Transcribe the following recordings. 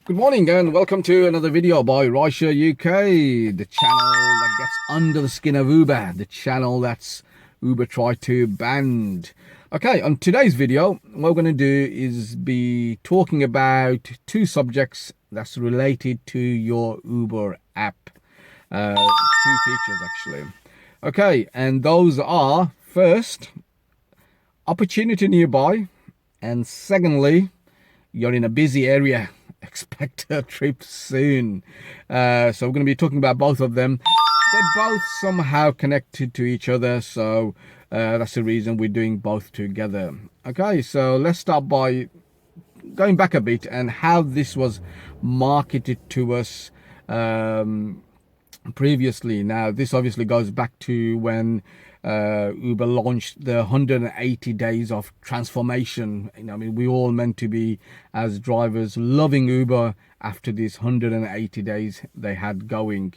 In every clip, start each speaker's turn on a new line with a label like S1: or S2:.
S1: Good morning and welcome to another video by Raisha UK, the channel that gets under the skin of Uber, the channel that's Uber tried to ban. Okay, on today's video, what we're going to do is be talking about two subjects that's related to your Uber app. Two features actually. Okay, and those are first, opportunity nearby, and secondly, you're in a busy area. Expect a trip soon. So we're going to be talking about both of them. They're both somehow connected to each other, so that's the reason we're doing both together. Okay, so let's start by going back a bit and how this was marketed to us previously. Now, this obviously goes back to when Uber launched the 180 days of transformation. I mean, we all meant to be, as drivers, loving Uber after these 180 days they had going.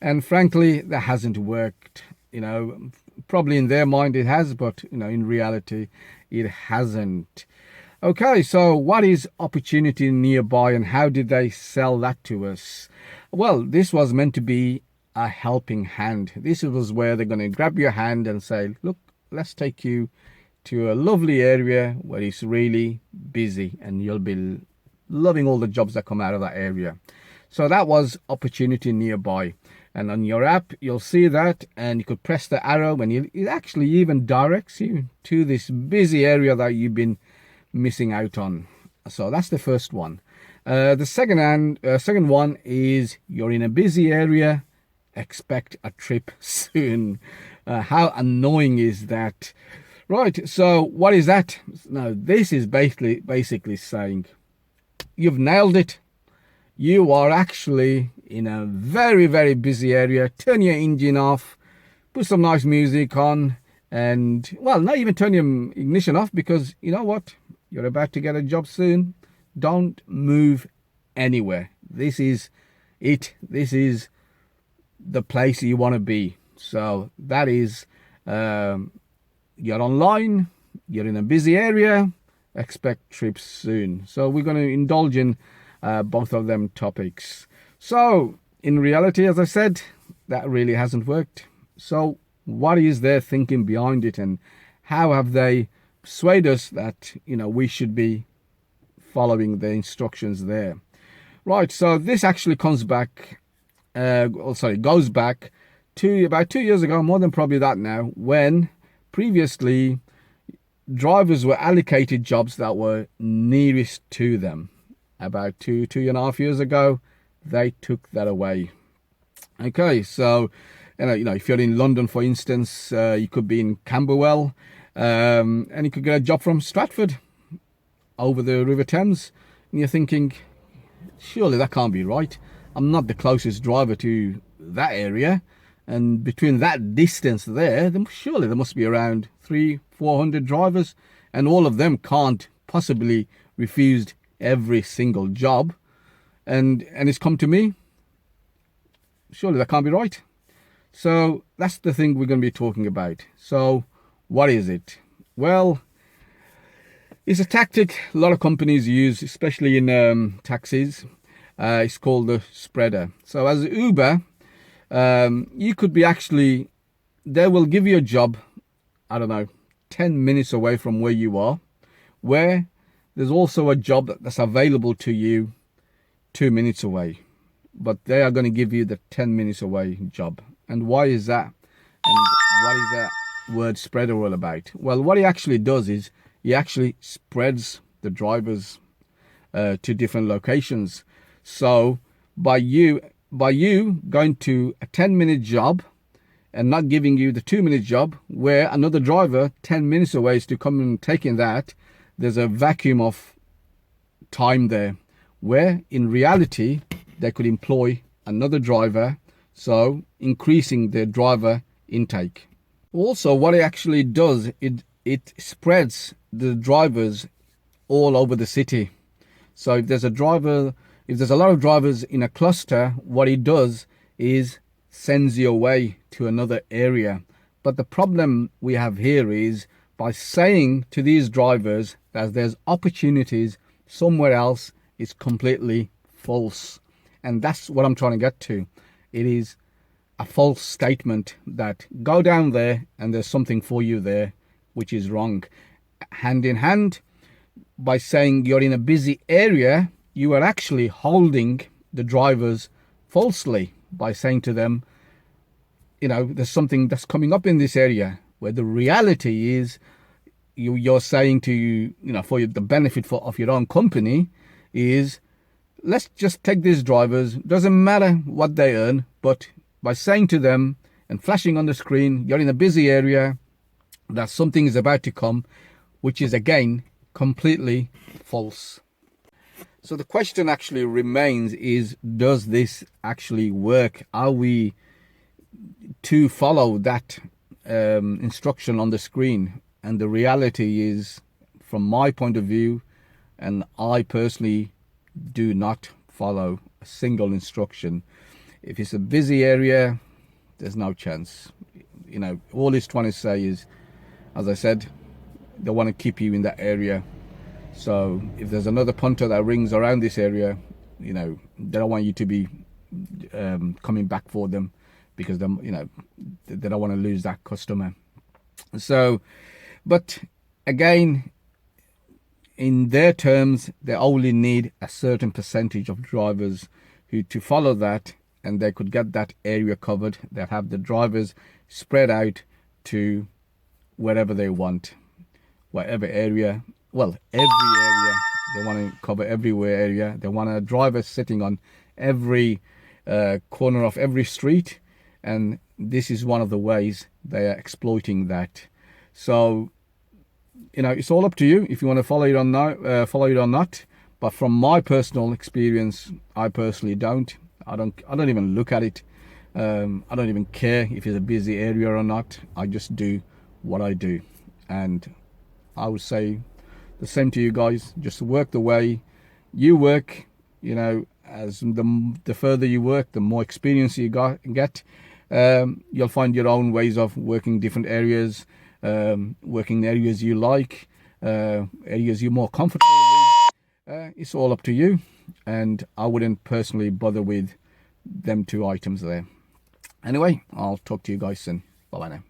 S1: And frankly, that hasn't worked. Probably in their mind it has, but in reality, it hasn't. Okay, so what is opportunity nearby and how did they sell that to us? Well, this was meant to be a helping hand. This was where they're going to grab your hand and say, look, let's take you to a lovely area where it's really busy and you'll be loving all the jobs that come out of that area. So that was opportunity nearby. And on your app, you'll see that, and you could press the arrow and it actually even directs you to this busy area that you've been missing out on. So that's the first one. The second one is you're in a busy area, expect a trip soon. How annoying is that? Right, so what is that? Now, this is basically saying you've nailed it. You are actually in a very, very busy area. Turn your engine off, put some nice music on, and, well, not even turn your ignition off, because you know what? You're about to get a job soon. Don't move anywhere. This is it. This is the place you want to be. So that is, you're online, you're in a busy area, expect trips soon. So we're going to indulge in both of them topics. So in reality, as I said, that really hasn't worked. So what is their thinking behind it, and how have they persuaded us that we should be following the instructions there? Right, so this actually goes back to about 2 years ago, more than probably that now, when previously drivers were allocated jobs that were nearest to them. About two and a half years ago, they took that away. Okay, so if you're in London, for instance, you could be in Camberwell, and you could get a job from Stratford over the River Thames, and you're thinking, surely that can't be right. I'm not the closest driver to that area, and between that distance surely there must be around 300-400 drivers, and all of them can't possibly refuse every single job, and it's come to me. Surely that can't be right. So that's the thing we're going to be talking about. So what is it? Well, it's a tactic a lot of companies use, especially in taxis. It's called the spreader. So as Uber, you could be they will give you a job, I don't know, 10 minutes away from where you are, where there's also a job that's available to you 2 minutes away, but they are going to give you the 10 minutes away job. And why is that? And what is that word spreader all about? Well, what he actually does is he actually spreads the drivers to different locations. So by you going to a 10-minute job and not giving you the 2-minute job, where another driver 10 minutes away is to come and taking that, there's a vacuum of time there, where in reality they could employ another driver, so increasing their driver intake. Also, what it actually does, it spreads the drivers all over the city. So if there's a lot of drivers in a cluster, what it does is sends you away to another area. But the problem we have here is, by saying to these drivers that there's opportunities somewhere else, is completely false. And that's what I'm trying to get to. It is a false statement that go down there and there's something for you there, which is wrong. Hand in hand, by saying you're in a busy area, you are actually holding the drivers falsely by saying to them, you know, there's something that's coming up in this area, where the reality is you're saying to you know, for the benefit of your own company, is let's just take these drivers, doesn't matter what they earn, but by saying to them and flashing on the screen, you're in a busy area, that something is about to come, which is again completely false. So the question actually remains is, does this actually work? Are we to follow that instruction on the screen? And the reality is, from my point of view, and I personally do not follow a single instruction. If it's a busy area, there's no chance. You know, all it's trying to say is, as I said, they want to keep you in that area. So if there's another punter that rings around this area, you know, they don't want you to be coming back for them, because they, you know, they don't want to lose that customer. So, but again, in their terms, they only need a certain percentage of drivers who to follow that, and they could get that area covered. They have the drivers spread out to wherever they want, whatever area. Well, every area. They want to cover everywhere area. They want a driver sitting on every corner of every street, and this is one of the ways they are exploiting that. So, you know, it's all up to you if you want to follow it or not. But from my personal experience, I personally don't. I don't even look at it. I don't even care if it's a busy area or not. I just do what I do, and I would say the same to you guys. Just work the way you work. You know, as the further you work, the more experience you get. You'll find your own ways of working different areas, working areas you like, areas you're more comfortable with. It's all up to you, and I wouldn't personally bother with them two items there. Anyway, I'll talk to you guys soon. Bye bye now.